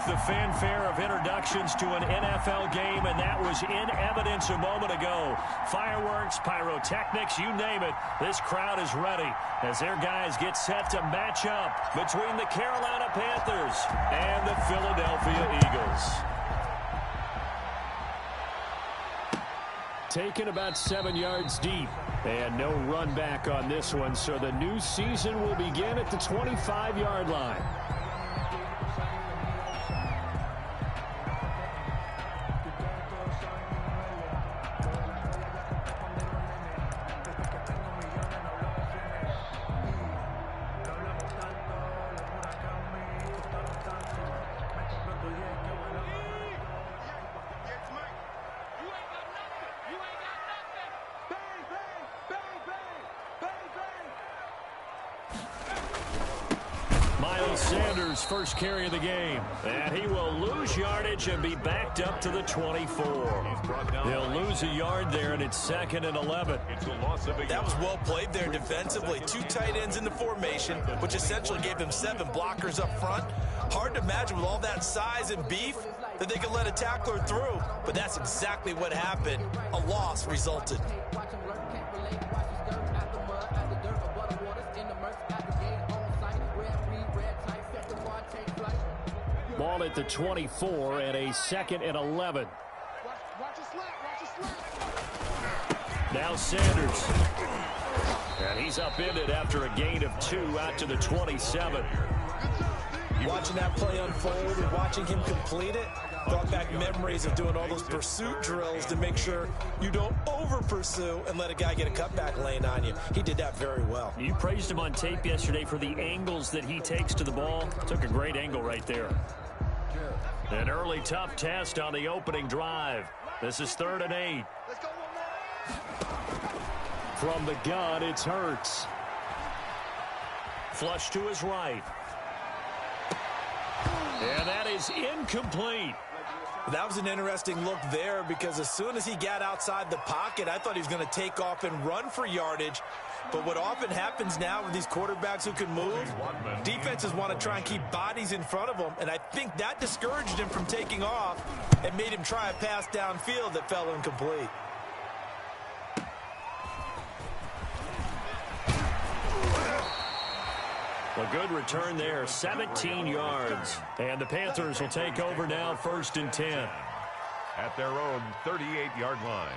the fanfare of introductions to an NFL game, and that was in evidence a moment ago. Fireworks, pyrotechnics, you name it. This crowd is ready as their guys get set to match up between the Carolina Panthers and the Philadelphia Eagles. Taken about 7 yards deep. And no run back on this one, so the new season will begin at the 25-yard line. Sanders' first carry of the game, and he will lose yardage and be backed up to the 24. He'll lose a yard there, and it's 2nd and 11. That was well played there defensively. 2 tight ends in the formation, which essentially gave him 7 blockers up front. Hard to imagine with all that size and beef that they could let a tackler through, but that's exactly what happened. A loss resulted. Ball at the 24 and a 2nd and 11. Now Sanders. And he's upended after a gain of 2 out to the 27. Watching that play unfold and watching him complete it brought back memories of doing all those pursuit drills to make sure you don't over-pursue and let a guy get a cutback lane on you. He did that very well. You praised him on tape yesterday for the angles that he takes to the ball. Took a great angle right there. An early tough test on the opening drive. This is 3rd and 8. From the gun, it's Hurts. Flush to his right. And that is incomplete. That was an interesting look there because as soon as he got outside the pocket, I thought he was going to take off and run for yardage. But what often happens now with these quarterbacks who can move, defenses want to try and keep bodies in front of them, and I think that discouraged him from taking off and made him try a pass downfield that fell incomplete. A good return there, 17 yards. And the Panthers will take over now, 1st and 10. At their own 38-yard line.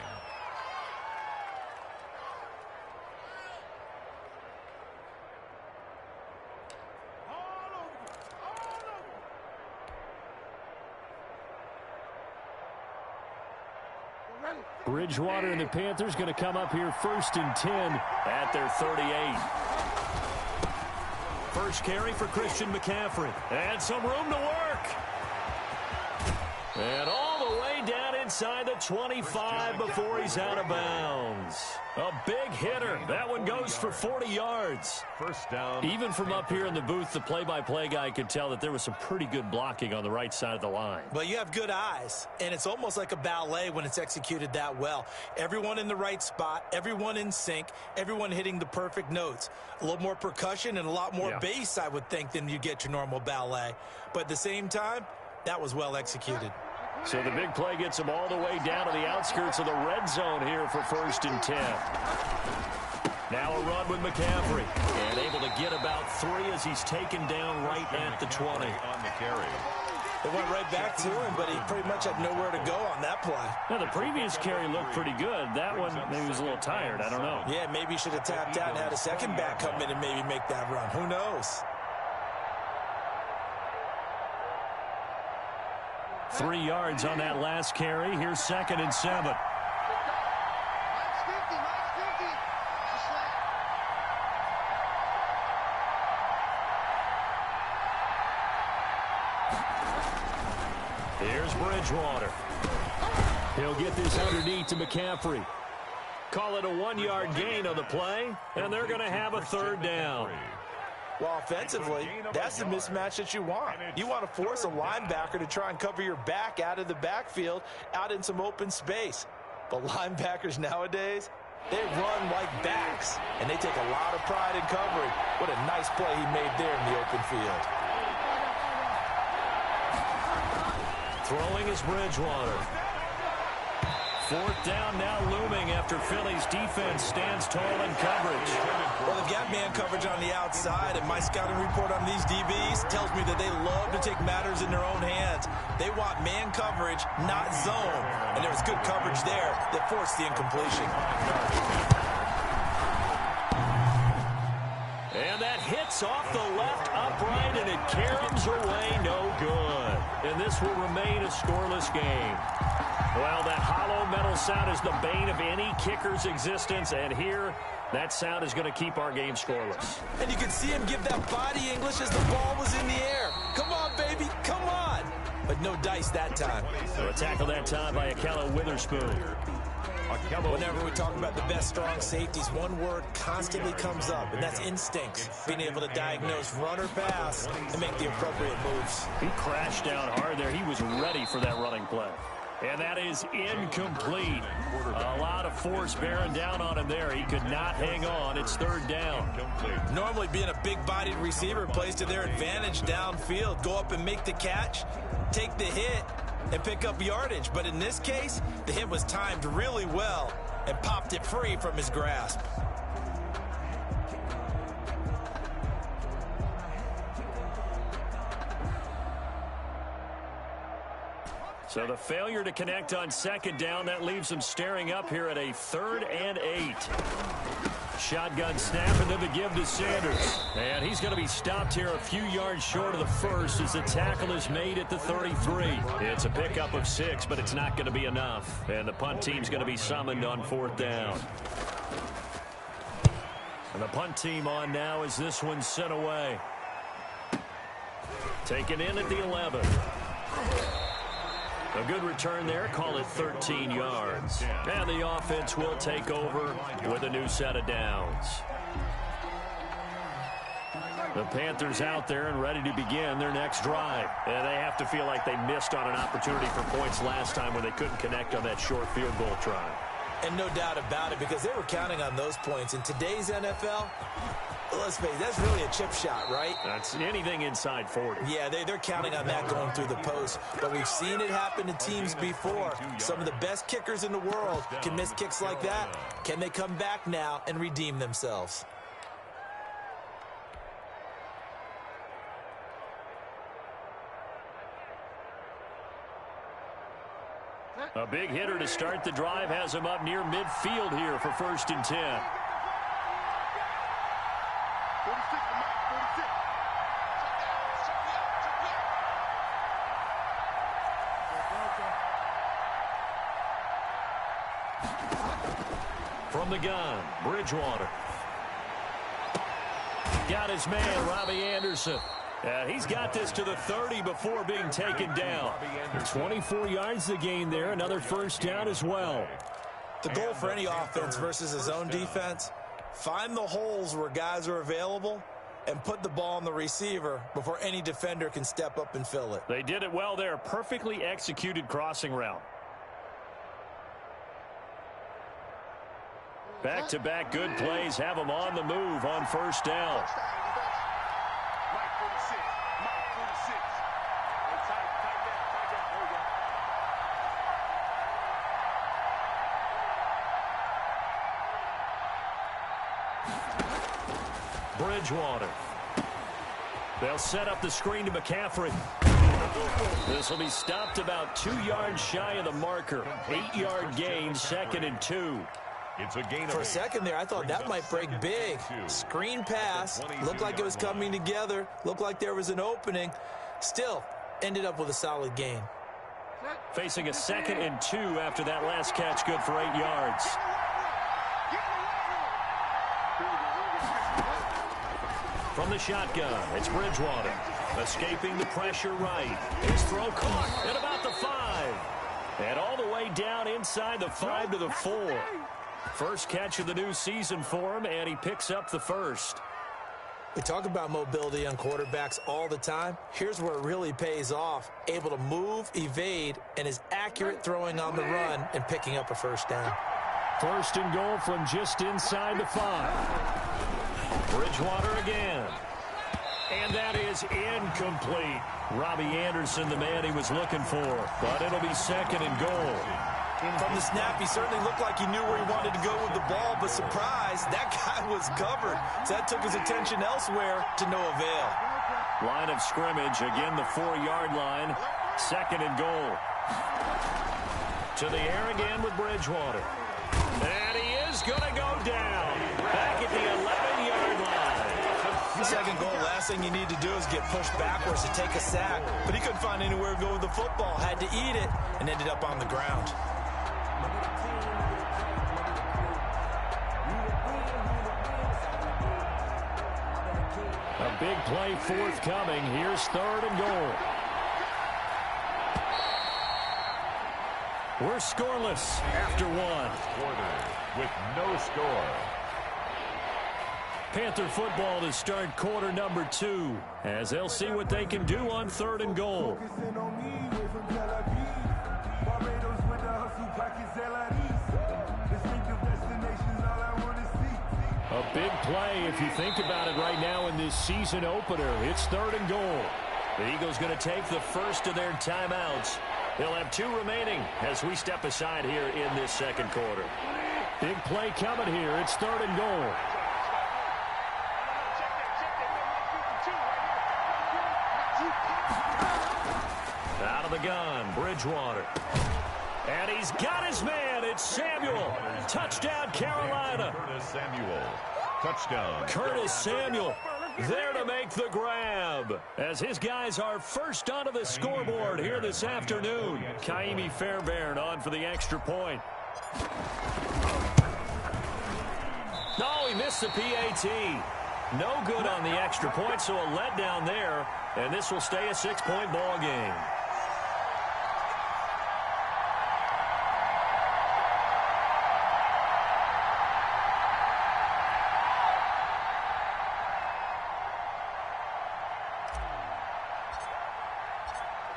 Bridgewater and the Panthers going to come up here 1st and 10 at their 38. First carry for Christian McCaffrey. And some room to work. And all the way down inside the 25 before he's out of bounds. A big hitter. That one goes for 40 yards. First down. Even from up here in the booth, the play-by-play guy could tell that there was some pretty good blocking on the right side of the line. Well, you have good eyes, and it's almost like a ballet when it's executed that well. Everyone in the right spot, everyone in sync, everyone hitting the perfect notes. A little more percussion and a lot more bass, I would think, than you get your normal ballet. But at the same time, that was well executed. So the big play gets him all the way down to the outskirts of the red zone here for 1st and 10. Now a run with McCaffrey. And able to get about 3 as he's taken down right at the 20. On the carry. It went right back to him, but he pretty much had nowhere to go on that play. Now, the previous carry looked pretty good. That one, maybe he was a little tired. I don't know. Yeah, maybe he should have tapped out and had a second back come in and maybe make that run. Who knows? 3 yards on that last carry. Here's 2nd and 7. Here's Bridgewater. He'll get this underneath to McCaffrey. Call it a 1-yard gain on the play, and they're going to have a 3rd down. Well, offensively, that's the mismatch that you want. You want to force a linebacker to try and cover your back out of the backfield, out in some open space. But linebackers nowadays, they run like backs, and they take a lot of pride in covering. What a nice play he made there in the open field. Throwing is Bridgewater. Fourth down now looming after Philly's defense stands tall in coverage. Well, they've got man coverage on the outside, and my scouting report on these DBs tells me that they love to take matters in their own hands. They want man coverage, not zone. And there was good coverage there that forced the incompletion. And that hits off the left upright, and it caroms away no good. And this will remain a scoreless game. Well, that hollow metal sound is the bane of any kicker's existence, and here, that sound is going to keep our game scoreless. And you can see him give that body English as the ball was in the air. Come on, baby, come on. But no dice that time. So a tackle that time by Akello Witherspoon. Whenever we talk about the best strong safeties, one word constantly comes up, and that's instincts. Being able to diagnose run or pass and make the appropriate moves. He crashed down hard there. He was ready for that running play. And that is incomplete. A lot of force bearing down on him there. He could not hang on. It's third down. Normally being a big-bodied receiver plays to their advantage downfield. Go up and make the catch, take the hit, and pick up yardage. But in this case, the hit was timed really well and popped it free from his grasp. So the failure to connect on second down, that leaves them staring up here at a 3rd and 8. Shotgun snap and then the give to Sanders. And he's going to be stopped here a few yards short of the first as the tackle is made at the 33. It's a pickup of 6, but it's not going to be enough. And the punt team's going to be summoned on 4th down. And the punt team on now as this one's sent away. Taken in at the 11. A good return there. Call it 13 yards. And the offense will take over with a new set of downs. The Panthers out there and ready to begin their next drive. And they have to feel like they missed on an opportunity for points last time when they couldn't connect on that short field goal try. And no doubt about it, because they were counting on those points. In today's NFL, let's face it, that's really a chip shot, right? That's anything inside 40. Yeah, they're counting on that going through the post. But we've seen it happen to teams before. Some of the best kickers in the world can miss kicks like that. Can they come back now and redeem themselves? A big hitter to start the drive has him up near midfield here for 1st and 10. From the gun, Bridgewater. Got his man, Robbie Anderson. He's got this to the 30 before being taken down. 24 yards to gain there. Another 1st down as well. The goal for any offense versus his own defense, find the holes where guys are available and put the ball on the receiver before any defender can step up and fill it. They did it well there. Perfectly executed crossing route. Back-to-back good plays have them on the move on 1st down. Bridgewater. They'll set up the screen to McCaffrey. This will be stopped about 2 yards shy of the marker. 8-yard gain, 2nd and 2. It's a gain For a second there, I thought that might break big. Screen pass, looked like it was coming together, looked like there was an opening. Still, ended up with a solid gain. Facing a 2nd and 2 after that last catch, good for 8 yards. From the shotgun, it's Bridgewater. Escaping the pressure right. His throw caught at about the 5. And all the way down inside the 5 to the 4. First catch of the new season for him, and he picks up the 1st. We talk about mobility on quarterbacks all the time. Here's where it really pays off. Able to move, evade, and is accurate throwing on the run and picking up a 1st down. 1st and goal from just inside the 5. Bridgewater again. And that is incomplete. Robbie Anderson, the man he was looking for. But it'll be second and goal. From the snap, he certainly looked like he knew where he wanted to go with the ball, but surprise, that guy was covered. So that took his attention elsewhere to no avail. Line of scrimmage, again the 4-yard line. Second and goal. To the air again with Bridgewater. And he is going to go down. Back at the 11-yard line. Second goal, last thing you need to do is get pushed backwards to take a sack. But he couldn't find anywhere to go with the football. Had to eat it and ended up on the ground. A big play forthcoming. Here's third and goal. We're scoreless after one. Quarter with no score. Panther football to start quarter number 2 as they'll see what they can do on third and goal. A big play if you think about it right now in this season opener. It's third and goal. The Eagles going to take the first of their timeouts. They'll have 2 remaining as we step aside here in this second quarter. Big play coming here. It's third and goal. Out of the gun, Bridgewater. And he's got his man. It's Samuel. Touchdown, Carolina. Curtis Samuel. Touchdown. Curtis Samuel there to make the grab as his guys are first onto the scoreboard here this afternoon. Kaimi Fairbairn on for the extra point. No, he missed the PAT. No good on the extra point, so a letdown there, and this will stay a 6-point ball game.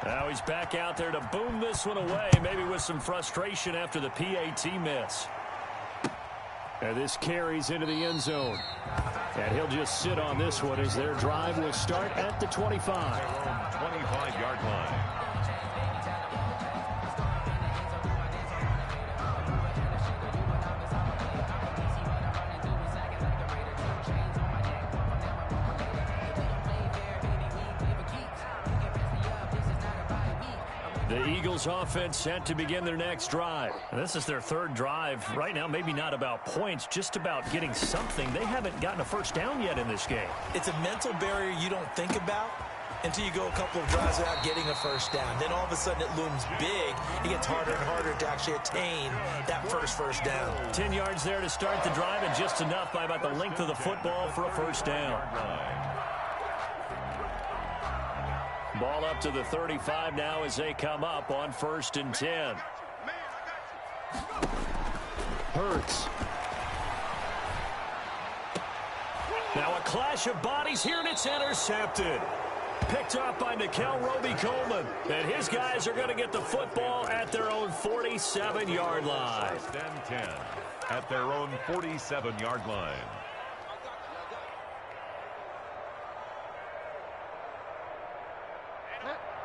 Now he's back out there to boom this one away, maybe with some frustration after the PAT miss. And this carries into the end zone. And he'll just sit on this one as their drive will start at the 25. 25-yard line. The Eagles offense set to begin their next drive. And this is their third drive. Right now, maybe not about points, just about getting something. They haven't gotten a first down yet in this game. It's a mental barrier you don't think about until you go a couple of drives without getting a first down. Then all of a sudden it looms big. It gets harder and harder to actually attain that first down. 10 yards there to start the drive, and just enough by about the length of the football for a first down. Ball up to the 35 now as they come up on 1st and 10. Hurts. Now a clash of bodies here, and it's intercepted. Picked up by Nikel Roby-Coleman. And his guys are going to get the football at their own 47-yard line. 1st and 10 at their own 47-yard line.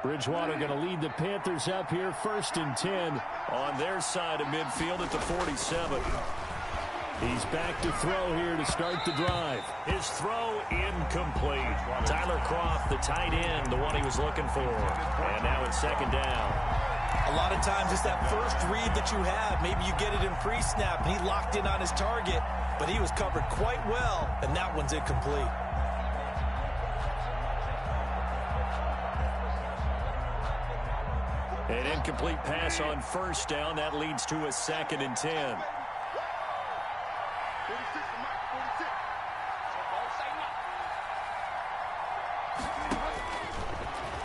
Bridgewater going to lead the Panthers up here, 1st and 10 on their side of midfield at the 47. He's back to throw here to start the drive. His throw incomplete. Tyler Kroft, the tight end, the one he was looking for. And now it's 2nd down. A lot of times it's that first read that you have. Maybe you get it in pre-snap, and he locked in on his target, but he was covered quite well, and that one's incomplete. An incomplete pass on 1st down. That leads to a 2nd and 10.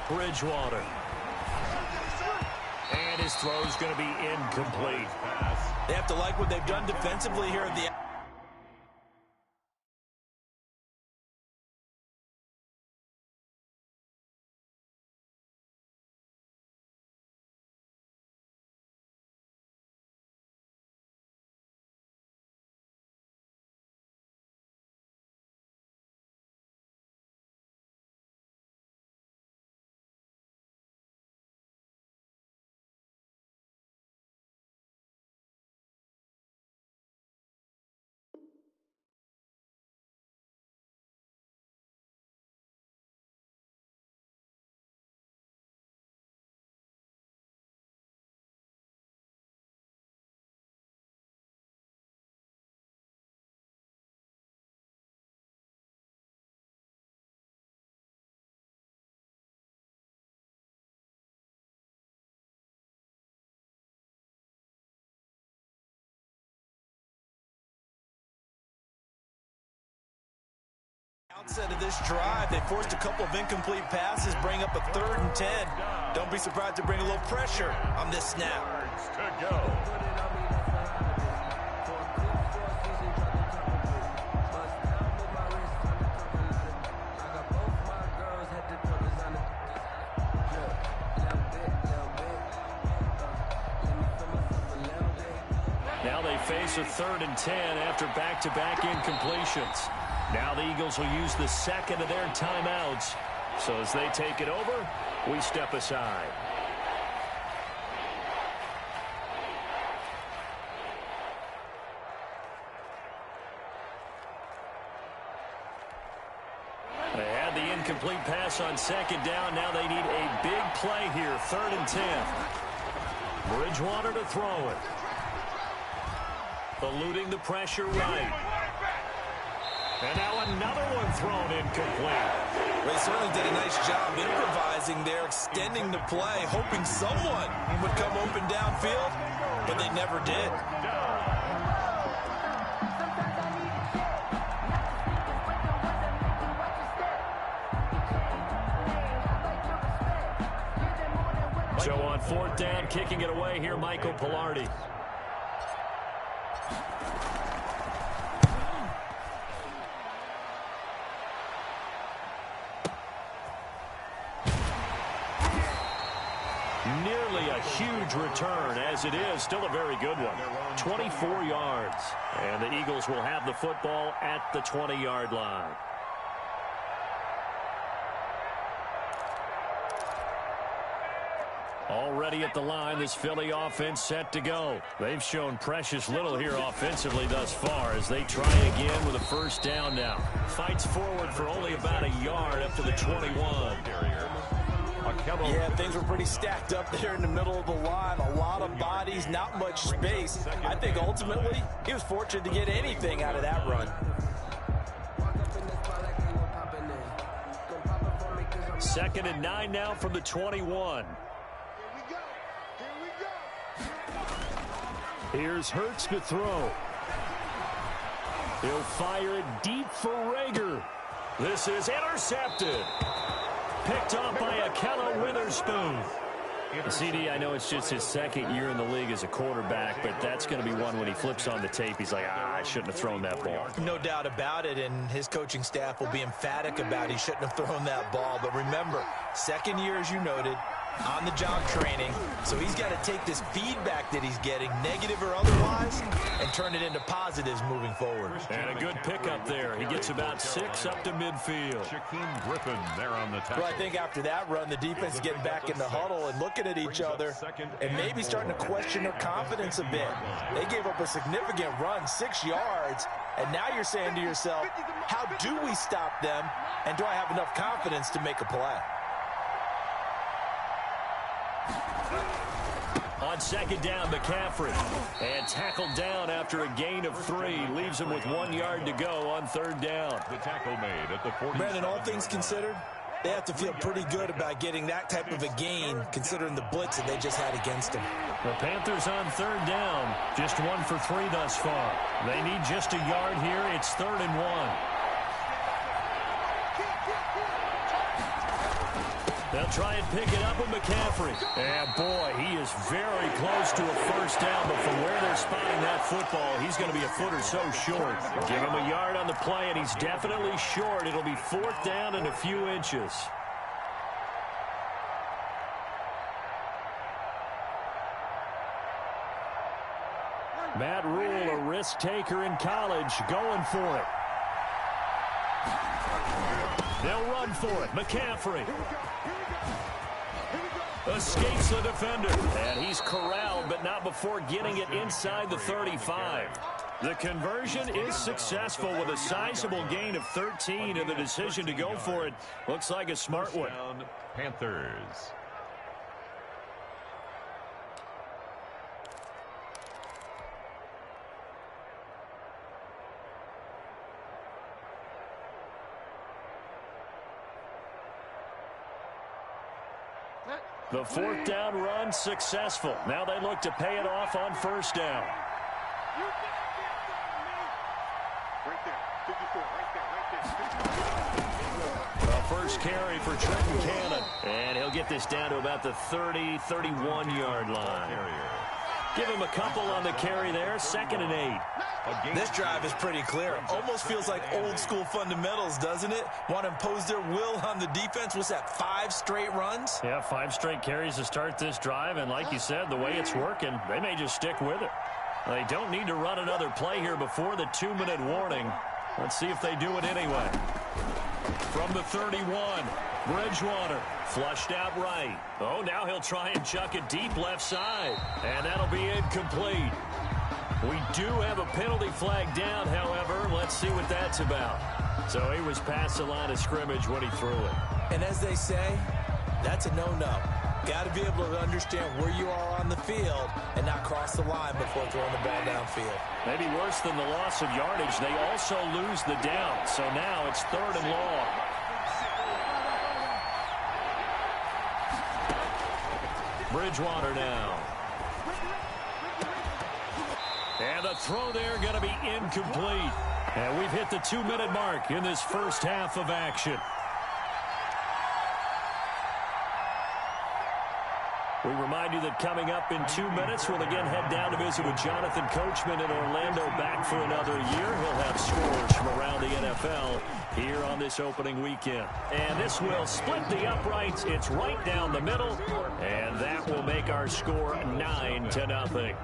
Bridgewater. And his throw's going to be incomplete. They have to like what they've done defensively here at the Outset of this drive, they forced a couple of incomplete passes, bring up a 3rd and 10. Don't be surprised to bring a little pressure on this snap. To go. Now they face a 3rd and 10 after back-to-back incompletions. Now the Eagles will use the second of their timeouts. So as they take it over, we step aside. They had the incomplete pass on 2nd down. Now they need a big play here, 3rd and 10. Bridgewater to throw it. Eluding the pressure right. And now another one thrown incomplete. They certainly did a nice job improvising there, extending the play, hoping someone would come open downfield, but they never did. So on 4th down, kicking it away here, Michael Pilardi. Nearly a huge return, as it is still a very good one. 24 yards. And the Eagles will have the football at the 20-yard line. Already at the line, this Philly offense set to go. They've shown precious little here offensively thus far as they try again with a 1st down now. Fights forward for only about a yard up to the 21. Yeah, things were pretty stacked up there in the middle of the line. A lot of bodies, not much space. I think ultimately he was fortunate to get anything out of that run. 2nd and 9 now from the 21. Here's Hurts to throw. He'll fire it deep for Rager. This is intercepted. Picked off by Akello Witherspoon. CD, I know it's just his 2nd year in the league as a quarterback, but that's going to be one when he flips on the tape. He's like, I shouldn't have thrown that ball. No doubt about it, and his coaching staff will be emphatic about he shouldn't have thrown that ball. But remember, 2nd year, as you noted, on-the-job training, so he's got to take this feedback that he's getting, negative or otherwise, and turn it into positives moving forward. And a good pickup there. He gets about 6 up to midfield. Shaquem Griffin there on the tackle. Well, I think after that run, the defense is getting back in the huddle and looking at each other and maybe starting to question their confidence a bit. They gave up a significant run, 6 yards, and now you're saying to yourself, how do we stop them, and do I have enough confidence to make a play? On 2nd down, McCaffrey. And tackled down after a gain of 3. Leaves him with 1 yard to go on 3rd down. The tackle made at the 40. Brandon, all things considered, they have to feel pretty good about getting that type of a gain, considering the blitz that they just had against them. The Panthers on 3rd down. Just 1 for 3 thus far. They need just a yard here. It's 3rd and 1. They'll try and pick it up with McCaffrey. And boy, he is very close to a 1st down, but from where they're spotting that football, he's going to be a foot or so short. Give him a yard on the play, and he's definitely short. It'll be 4th down and a few inches. Matt Rule, a risk taker in college, going for it. They'll run for it. McCaffrey escapes the defender. And he's corralled, but not before getting it inside the 35. The conversion is successful with a sizable gain of 13, and the decision to go for it looks like a smart one. Panthers. The 4th down run successful. Now they look to pay it off on 1st down. Right there. First carry for Trenton Cannon. And he'll get this down to about the 30-31-yard line. Give him a couple on the carry there. 2nd and 8. This drive is pretty clear. Almost feels like old school fundamentals, doesn't it? Want to impose their will on the defense. What's that, 5 straight runs? Yeah, 5 straight carries to start this drive. And like you said, the way it's working, they may just stick with it. They don't need to run another play here before the 2-minute warning. Let's see if they do it anyway. From the 31, Bridgewater flushed out right. Oh, now he'll try and chuck it deep left side. And that'll be incomplete. We do have a penalty flag down, however. Let's see what that's about. So he was past the line of scrimmage when he threw it. And as they say, that's a no-no. Got to be able to understand where you are on the field and not cross the line before throwing the ball downfield. Maybe worse than the loss of yardage, they also lose the down. So now it's 3rd and long. Bridgewater now. And the throw there going to be incomplete. And we've hit the 2-minute mark in this first half of action. We remind you that coming up in 2 minutes, we'll again head down to visit with Jonathan Coachman in Orlando, back for another year. He'll have scores from around the NFL here on this opening weekend. And this will split the uprights. It's right down the middle, and that will make our score 9-0.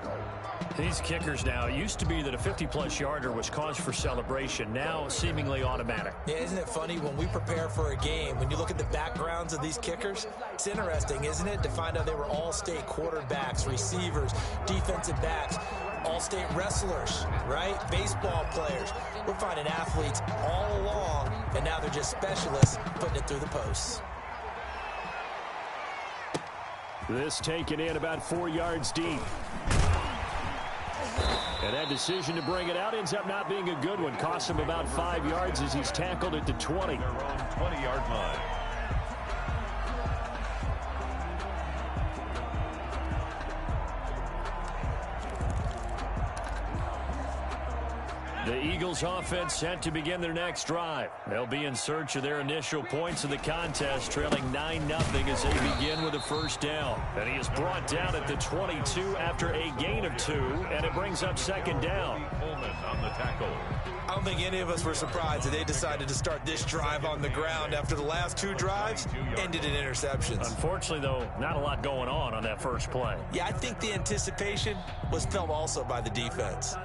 These kickers now, it used to be that a 50-plus yarder was cause for celebration. Now, seemingly automatic. Yeah, isn't it funny when we prepare for a game, when you look at the backgrounds of these kickers, it's interesting, isn't it, to find out they were all-state quarterbacks, receivers, defensive backs, all-state wrestlers, right? Baseball players. We're finding athletes all along, and now they're just specialists putting it through the posts. This taken in about 4 yards deep. And that decision to bring it out ends up not being a good one. Costs him about 5 yards as he's tackled at the 20. Their own 20-yard line. The Eagles offense set to begin their next drive. They'll be in search of their initial points of the contest, trailing 9-0 as they begin with a first down. And he is brought down at the 22 after a gain of 2, and it brings up 2nd down. On the tackle. I don't think any of us were surprised that they decided to start this drive on the ground after the last 2 drives ended in interceptions. Unfortunately, though, not a lot going on that first play. Yeah, I think the anticipation was felt also by the defense.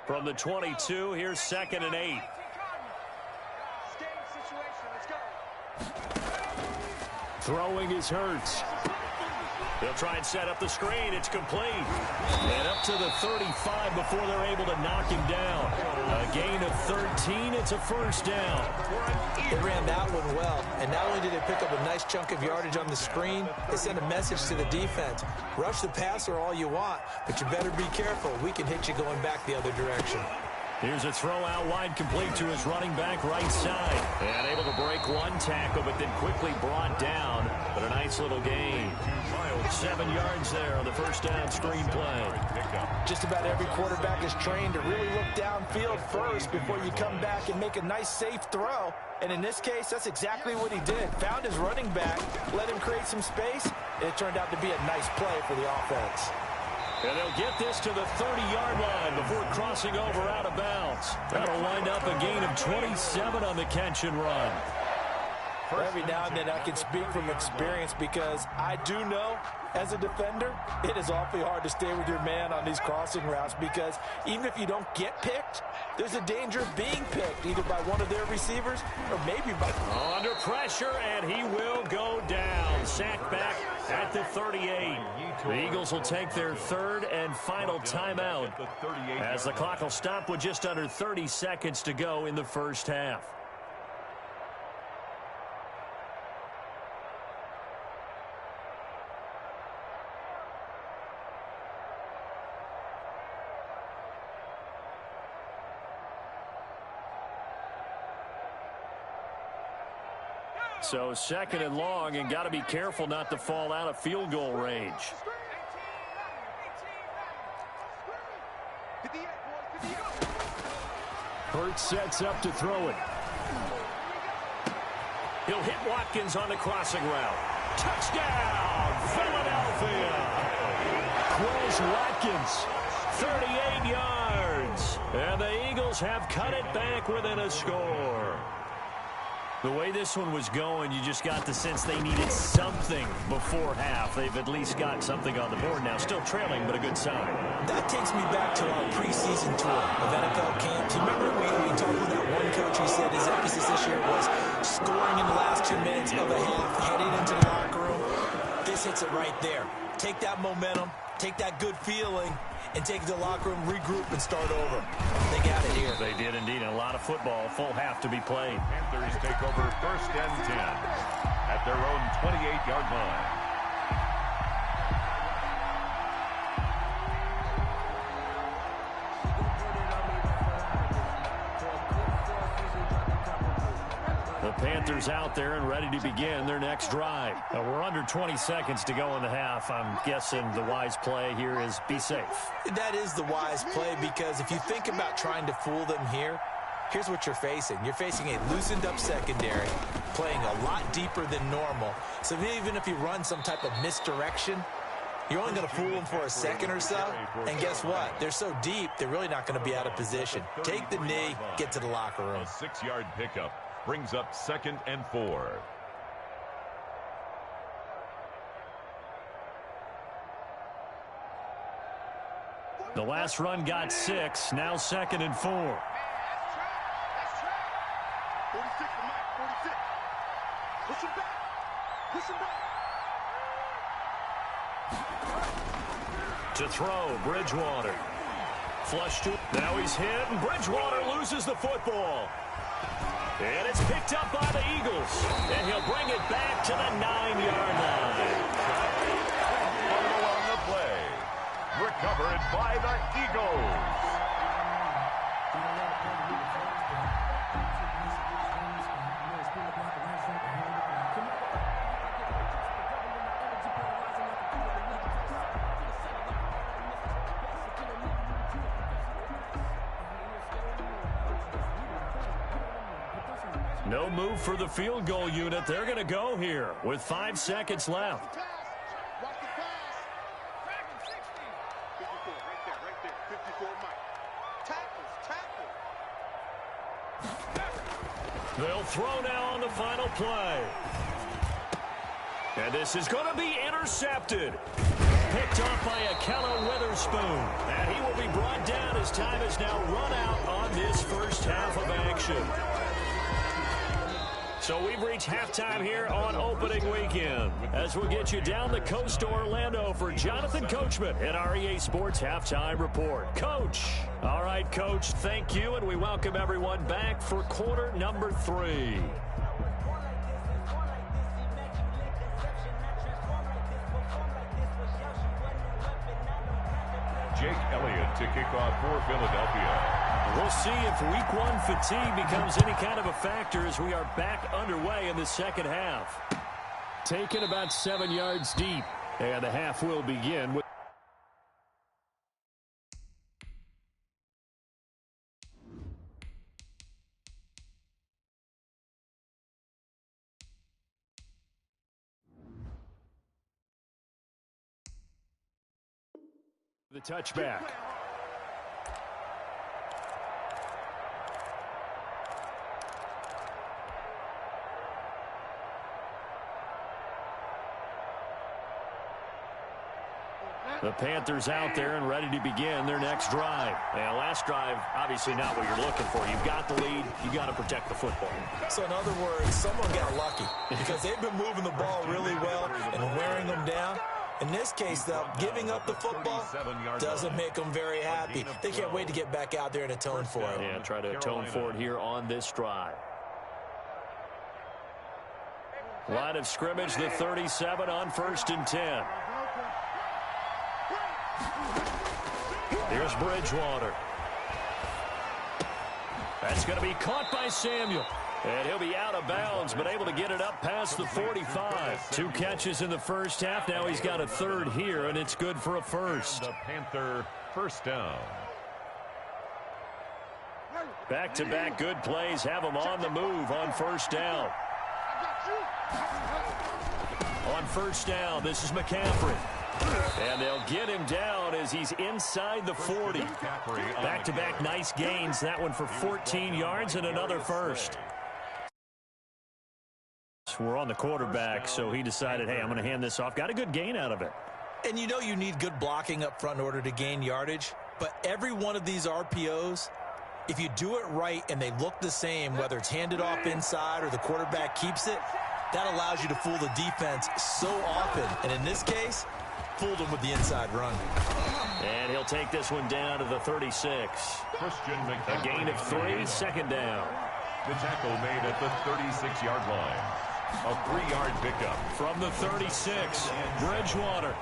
From the 22, here's 2nd and 8. Throwing is Hurts. They'll try and set up the screen. It's complete. And up to the 35 before they're able to knock him down. A gain of 13. It's a first down. They ran that one well. And not only did they pick up a nice chunk of yardage on the screen, they sent a message to the defense. Rush the passer all you want, but you better be careful. We can hit you going back the other direction. Here's a throw out wide, complete to his running back right side. And able to break one tackle, but then quickly brought down. But a nice little gain. 7 yards there on the first down screen play. Just about every quarterback is trained to really look downfield first before you come back and make a nice, safe throw. And in this case, that's exactly what he did. Found his running back, let him create some space, and it turned out to be a nice play for the offense. And they'll get this to the 30-yard line before crossing over out of bounds. That'll wind up a gain of 27 on the catch and run. Every now and then I can speak from experience because I do know as a defender, it is awfully hard to stay with your man on these crossing routes because even if you don't get picked, there's a danger of being picked either by one of their receivers or maybe by... Under pressure, and he will go down. Sacked back at the 38. The Eagles will take their 3rd and final timeout as the clock will stop with just under 30 seconds to go in the first half. So second and long, and got to be careful not to fall out of field goal range. Hurts sets up to throw it. He'll hit Watkins on the crossing route. Touchdown, Philadelphia! Quez Watkins, 38 yards. And the Eagles have cut it back within a score. The way this one was going, you just got the sense they needed something before half. They've at least got something on the board now. Still trailing, but a good sign. That takes me back to our preseason tour of NFL camps. You remember we talked with that one coach who said his emphasis this year was scoring in the last 2 minutes of a half, heading into the locker room. This hits it right there. Take that momentum, take that good feeling, and take it to the locker room, regroup, and start over. They got it here. They did indeed. And a lot of football, full half to be played. Panthers take over 1st and 10 at their own 28-yard line. The Panthers out there and ready to begin their next drive. We're under 20 seconds to go in the half. I'm guessing the wise play here is be safe. That is the wise play, because if you think about trying to fool them here, here's what you're facing. You're facing a loosened up secondary, playing a lot deeper than normal. So even if you run some type of misdirection, you're only going to fool them for a second or so. And guess what? They're so deep, they're really not going to be out of position. Take the knee, get to the locker room. A 6-yard pickup brings up 2nd and 4. The last run got 6. Now 2nd and 4. 46 for Mike, 46. Push him back. Push him back. To throw, Bridgewater. Flush to. Now he's hit, and Bridgewater loses the football. And it's picked up by the Eagles. And he'll bring it back to the 9-yard line. On the play. Recovered by the Eagles. No move for the field goal unit. They're going to go here with 5 seconds left. Watch the pass. 54, right there. 54, Mike. Tackles. They'll throw now on the final play. And this is going to be intercepted. Picked off by Akella Witherspoon. And he will be brought down as time is now run out on this first half of action. So we've reached halftime here on opening weekend as we'll get you down the coast to Orlando for Jonathan Coachman in our EA Sports Halftime Report. Coach. All right, Coach, thank you, and we welcome everyone back for quarter number 3. Jake Elliott to kick off for Philadelphia. We'll see if week 1 fatigue becomes any kind of a factor as we are back underway in the second half. Taken about 7 yards deep, and the half will begin with the touchback. The Panthers out there and ready to begin their next drive. And last drive, obviously not what you're looking for. You've got the lead. You've got to protect the football. So in other words, someone got lucky because they've been moving the ball really well and wearing them down. In this case, though, giving up the football doesn't make them very happy. They can't wait to get back out there and atone for it. Yeah, try to atone for it here on this drive. Line of scrimmage, the 37 on 1st and 10. Here's Bridgewater. That's going to be caught by Samuel. And he'll be out of bounds, but able to get it up past the 45. 2 catches in the first half. Now he's got a third here, and it's good for a first. The Panther first down. Back-to-back good plays have him on the move on first down. On first down, this is McCaffrey. And they'll get him down as he's inside the 40. Back-to-back nice gains. That one for 14 yards and another first. We're on the quarterback, so he decided, hey, I'm going to hand this off. Got a good gain out of it. And you know you need good blocking up front in order to gain yardage. But every one of these RPOs, if you do it right and they look the same, whether it's handed off inside or the quarterback keeps it, that allows you to fool the defense so often. And in this case, fooled him with the inside run. And he'll take this one down to the 36. A gain of 3, second down. The tackle made at the 36-yard line. A 3-yard pickup. From the 36, Bridgewater.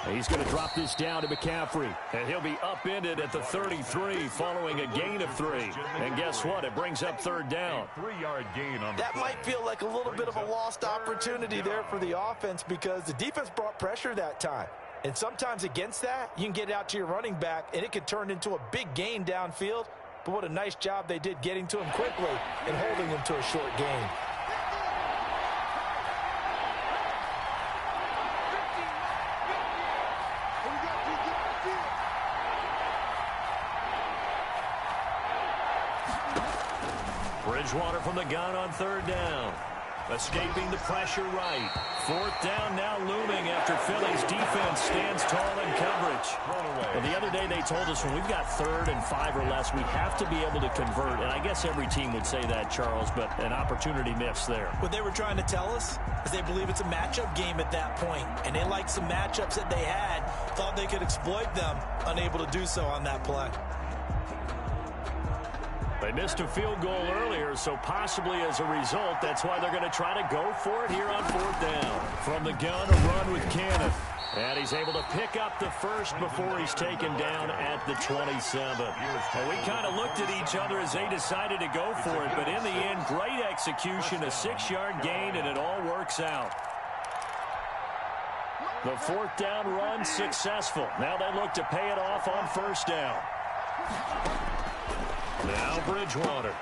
He's going to drop this down to McCaffrey. And he'll be upended at the 33 following a gain of 3. And guess what? It brings up third down. A 3-yard gain on the That play. might feel like a little bit of a lost opportunity there for the offense because the defense brought pressure that time. And sometimes against that, you can get out to your running back, and it could turn into a big gain downfield. But what a nice job they did getting to him quickly and holding him to a short gain. Bridgewater from the gun on third down. Escaping the pressure right. Fourth down now looming after Philly's defense stands tall in coverage. Well, the other day they told us when we've got 3rd and 5 or less, we have to be able to convert. And I guess every team would say that, Charles, but an opportunity missed there. What they were trying to tell us is they believe it's a matchup game at that point. And they liked some matchups that they had, thought they could exploit them, unable to do so on that play. They missed a field goal earlier, so possibly as a result, that's why they're going to try to go for it here on fourth down. From the gun, a run with Cannon. And he's able to pick up the first before he's taken down at the 27. And we kind of looked at each other as they decided to go for it, but in the end, great execution, a 6-yard gain, and it all works out. The fourth down run successful. Now they look to pay it off on first down. Now Bridgewater.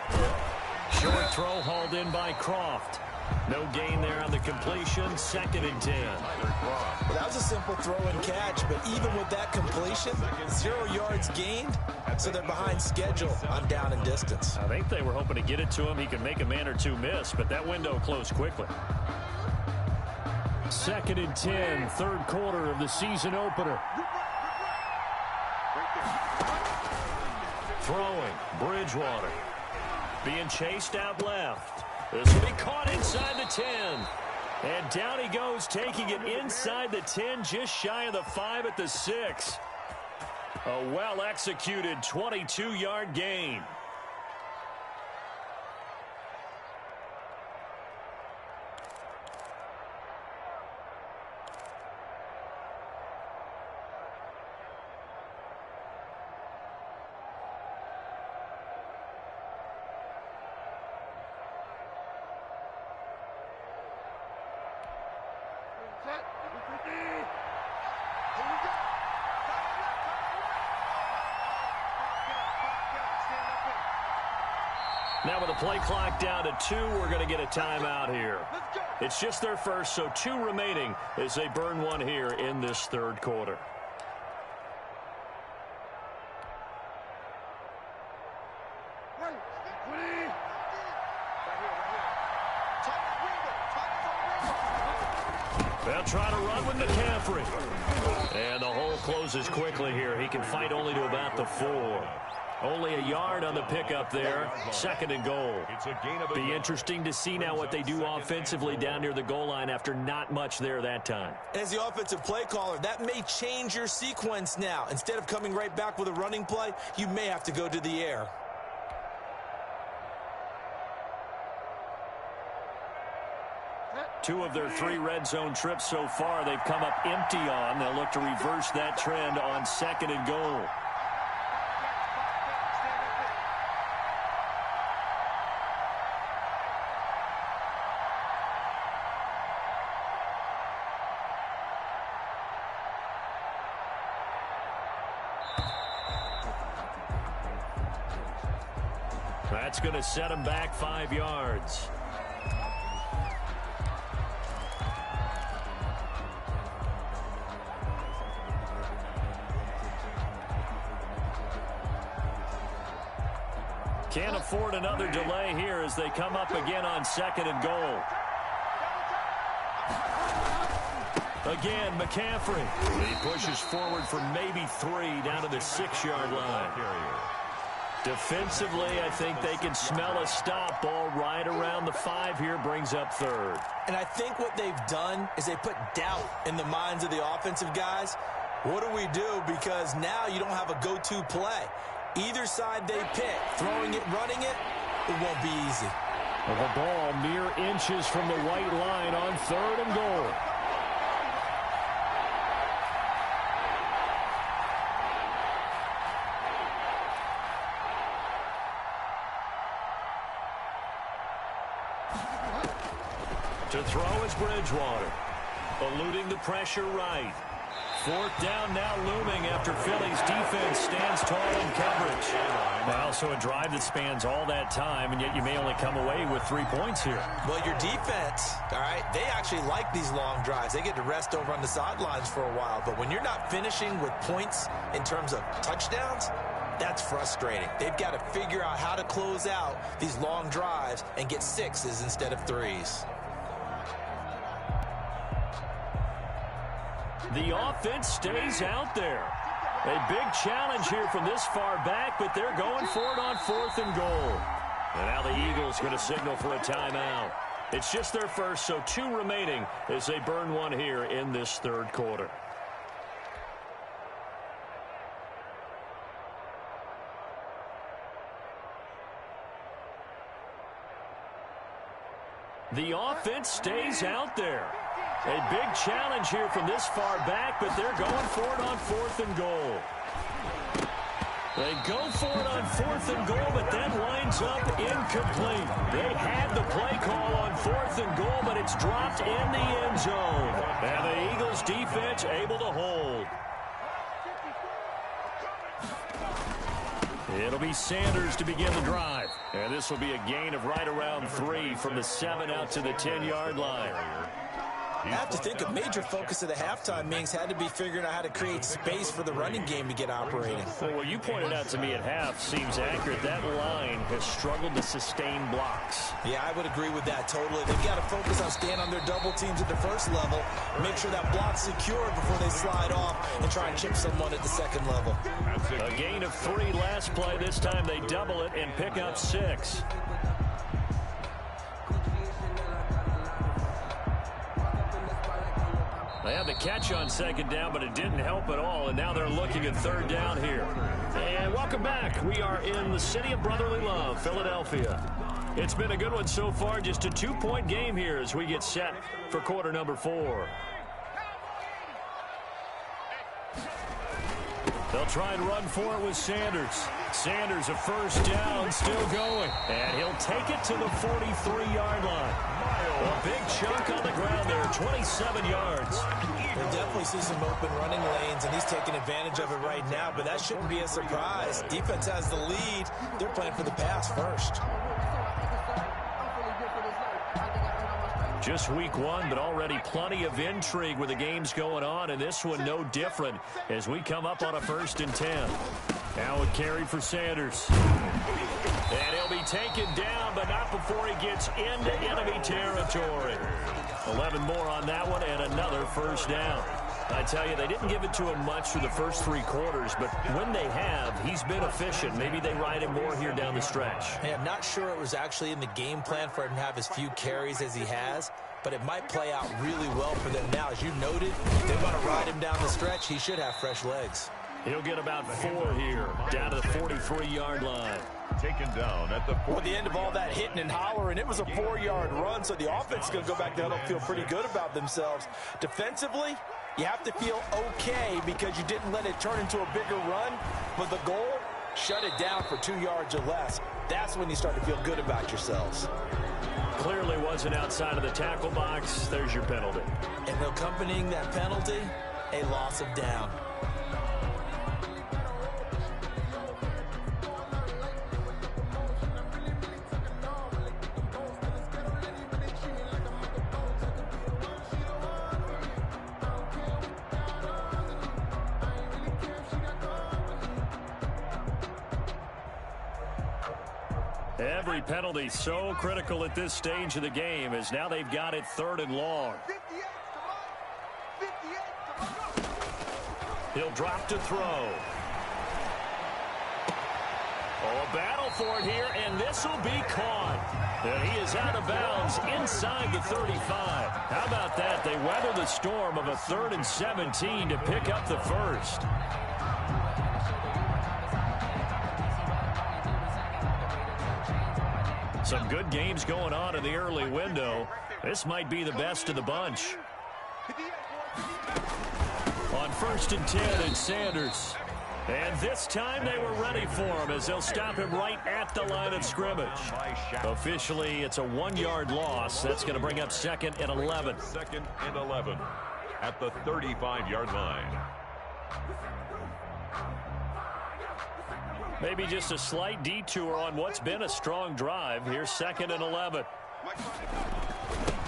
Short throw hauled in by Croft. No gain there on the completion. 2nd and 10. Well, that was a simple throw and catch, but even with that completion, 0 yards gained, so they're behind schedule on down and distance. I think they were hoping to get it to him. He could make a man or two miss, but that window closed quickly. 2nd and 10, third quarter of the season opener. Throwing, Bridgewater. Being chased out left. This will be caught inside the 10. And down he goes, taking it inside the 10, just shy of the 5 at the 6. A well-executed 22-yard gain. Now with the play clock down to 2, we're going to get a timeout here. It's just their first, so 2 remaining as they burn one here in this third quarter. They'll try to run with McCaffrey. And the hole closes quickly here. He can fight only to about the 4. Only a yard on the pickup there. 2nd and goal. Be interesting to see now what they do offensively down near the goal line after not much there that time. As the offensive play caller, that may change your sequence now. Instead of coming right back with a running play, you may have to go to the air. Two of their 3 red zone trips so far, they've come up empty on. They'll look to reverse that trend on 2nd and goal. That's going to set him back 5 yards. Can't afford another delay here as they come up again on 2nd and goal. Again, McCaffrey. He pushes forward for maybe 3 down to the 6-yard line. Defensively, I think they can smell a stop. Ball right around the 5 here, brings up 3rd. And I think what they've done is they put doubt in the minds of the offensive guys. What do we do? Because now you don't have a go-to play. Either side they pick, throwing it, running it, it won't be easy. Well, the ball mere inches from the white line on 3rd and goal. To throw is Bridgewater, eluding the pressure right. 4th down now looming after Philly's defense stands tall in coverage. Well, so a drive that spans all that time, and yet you may only come away with 3 points here. Well, your defense, all right, they actually like these long drives. They get to rest over on the sidelines for a while. But when you're not finishing with points in terms of touchdowns, that's frustrating. They've got to figure out how to close out these long drives and get 6s instead of 3s. The offense stays out there. A big challenge here from this far back, but they're going for it on 4th and goal. And now the Eagles going to signal for a timeout. It's just their first, so 2 remaining as they burn 1 here in this 3rd quarter. The offense stays out there. A big challenge here from this far back, but they're going for it on 4th and goal. They go for it on 4th and goal, but then winds up incomplete. They had the play call on 4th and goal, but it's dropped in the end zone. And the Eagles defense able to hold. It'll be Sanders to begin the drive. And this will be a gain of right around 3 from the 7 out to the 10-yard line. I have to think a major focus of the halftime meetings had to be figuring out how to create space for the running game to get operating. Well, what you pointed out to me at half seems accurate. That line has struggled to sustain blocks. Yeah, I would agree with that totally. They've got to focus on staying on their double teams at the first level, make sure that block's secure before they slide off and try and chip someone at the 2nd level. A gain of 3 last play. This time they double it and pick up 6. They had the catch on 2nd down, but it didn't help at all, and now they're looking at 3rd down here. And welcome back. We are in the city of brotherly love, Philadelphia. It's been a good one so far, just a 2-point game here as we get set for quarter number 4. They'll try and run for it with Sanders. Sanders, a 1st down, still going. And he'll take it to the 43-yard line. A big chunk on the ground there, 27 yards. We'll definitely see some open running lanes, and he's taking advantage of it right now, but that shouldn't be a surprise. Defense has the lead. They're playing for the pass first. Just week 1, but already plenty of intrigue with the games going on, and this one no different as we come up on a 1st and 10. Now it carried for Sanders. And he'll be taken down, but not before he gets into enemy territory. 11 more on that one, and another 1st down. I tell you, they didn't give it to him much for the first 3 quarters, but when they have, he's been efficient. Maybe they ride him more here down the stretch. Hey, I'm not sure it was actually in the game plan for him to have as few carries as he has, but it might play out really well for them now. As you noted, they want to ride him down the stretch. He should have fresh legs. He'll get about 4 here, down to the 43-yard line. Taken down at the 40. Well, the end of all that hitting and hollering, it was a 4-yard run, so the offense is going to go back there and feel pretty good about themselves. Defensively, you have to feel okay because you didn't let it turn into a bigger run, but the goal, shut it down for 2 yards or less. That's when you start to feel good about yourselves. Clearly wasn't outside of the tackle box. There's your penalty. And accompanying that penalty, a loss of down. Every penalty so critical at this stage of the game, as now they've got it 3rd and long. He'll drop to throw. Oh, a battle for it here, and this will be caught. And he is out of bounds inside the 35. How about that? They weather the storm of a 3rd and 17 to pick up the first. Some good games going on in the early window. This might be the best of the bunch. On 1st and 10, it's Sanders. And this time they were ready for him as they'll stop him right at the line of scrimmage. Officially, it's a 1-yard loss. That's going to bring up 2nd and 11. 2nd and 11 at the 35-yard line. Maybe just a slight detour on what's been a strong drive. Here's 2nd and 11.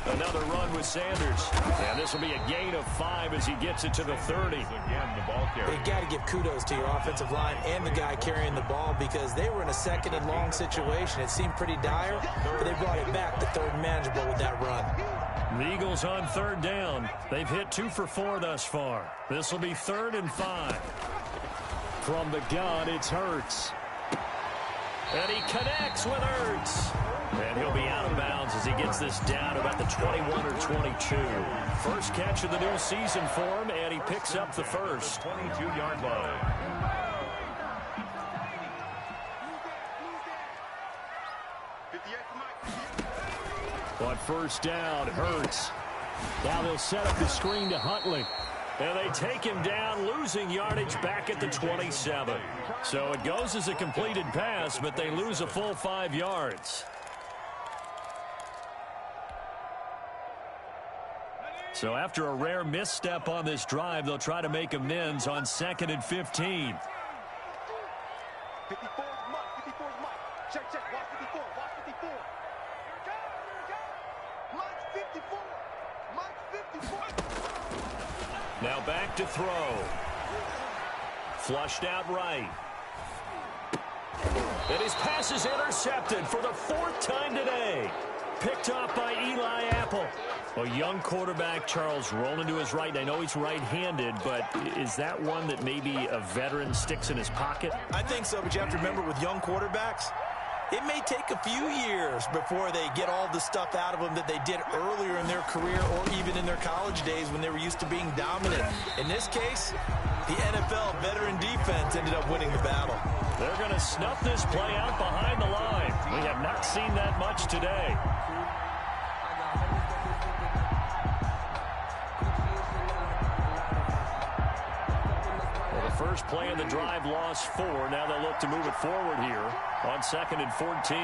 Another run with Sanders. And this will be a gain of 5 as he gets it to the 30. Again, the ball carrier. You got to give kudos to your offensive line and the guy carrying the ball because they were in a 2nd and long situation. It seemed pretty dire, but they brought it back to 3rd and manageable with that run. The Eagles on 3rd down. They've hit 2 for 4 thus far. This will be 3rd and 5. From the gun, it's Hurts. And he connects with Hurts. And he'll be out of bounds as he gets this down about the 21 or 22. First catch of the new season for him, and he picks up the first. 22-yard line. On 1st down, Hurts. Now they'll set up the screen to Huntley. And they take him down, losing yardage back at the 27. So it goes as a completed pass, but they lose a full 5 yards. So after a rare misstep on this drive, they'll try to make amends on 2nd and 15. 54 is Mike. 54 is Mike. Check. Watch 54. Watch 54. Mike's 54. Mike's 54. Now back to throw. Flushed out right. And his pass is intercepted for the 4th time today. Picked off by Eli Apple. A young quarterback, Charles, rolling to his right. I know he's right-handed, but is that one that maybe a veteran sticks in his pocket? I think so, but you have to remember with young quarterbacks, it may take a few years before they get all the stuff out of them that they did earlier in their career or even in their college days when they were used to being dominant. In this case, the NFL veteran defense ended up winning the battle. They're going to snuff this play out behind the line. We have not seen that much today. First play of the drive, lost 4. Now they'll look to move it forward here on 2nd and 14.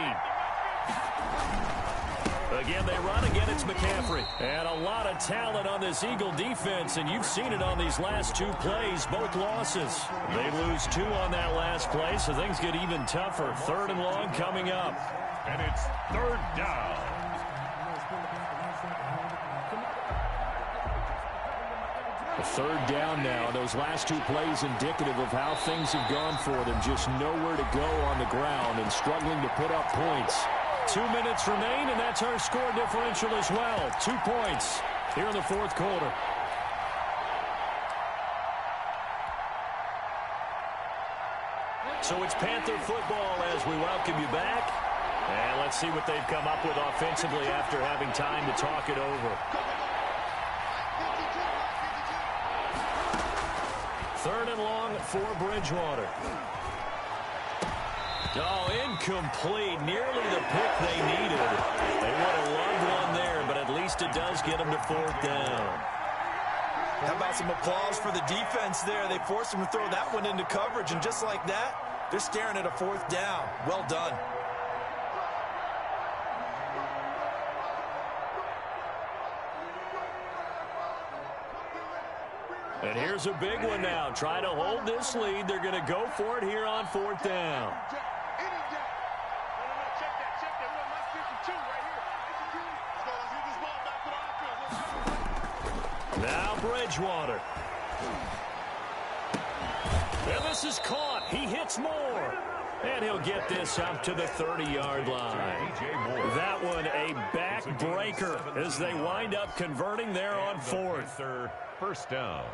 Again, they run. Again, it's McCaffrey. And a lot of talent on this Eagle defense, and you've seen it on these last 2 plays, both losses. They lose 2 on that last play, so things get even tougher. 3rd and long coming up. And it's 3rd down. A 3rd down now. Those last 2 plays indicative of how things have gone for them. Just nowhere to go on the ground and struggling to put up points. 2 minutes remain, and that's our score differential as well. 2 points here in the 4th quarter. So it's Panther football as we welcome you back. And let's see what they've come up with offensively after having time to talk it over. 3rd and long for Bridgewater. Oh, incomplete. Nearly the pick they needed. They would have loved one there, but at least it does get them to 4th down. How about some applause for the defense there? They forced them to throw that one into coverage, and just like that, they're staring at a 4th down. Well done. And here's a big one now. Try to hold this lead. They're going to go for it here on 4th down. Now Bridgewater. And this is caught. He hits Moore. And he'll get this up to the 30-yard line. That one a backbreaker as they wind up converting there on fourth. First down.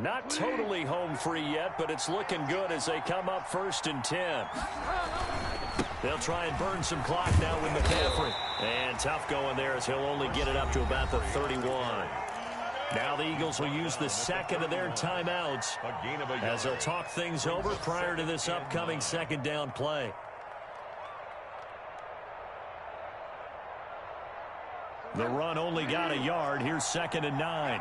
Not totally home free yet, but it's looking good as they come up 1st and 10. They'll try and burn some clock now with McCaffrey. And tough going there as he'll only get it up to about the 31. Now the Eagles will use the second of their timeouts as they'll talk things over prior to this upcoming second down play. The run only got a yard. Here's 2nd and 9.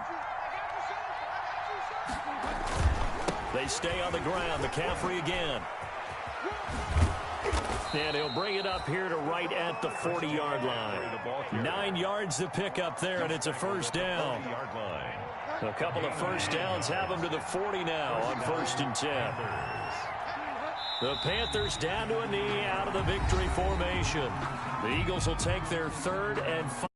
They stay on the ground. McCaffrey again. And he'll bring it up here to right at the 40-yard line. 9 yards to pick up there, and it's a first down. A couple of first downs have them to the 40 now on 1st and 10. The Panthers down to a knee out of the victory formation. The Eagles will take their 3rd and 5.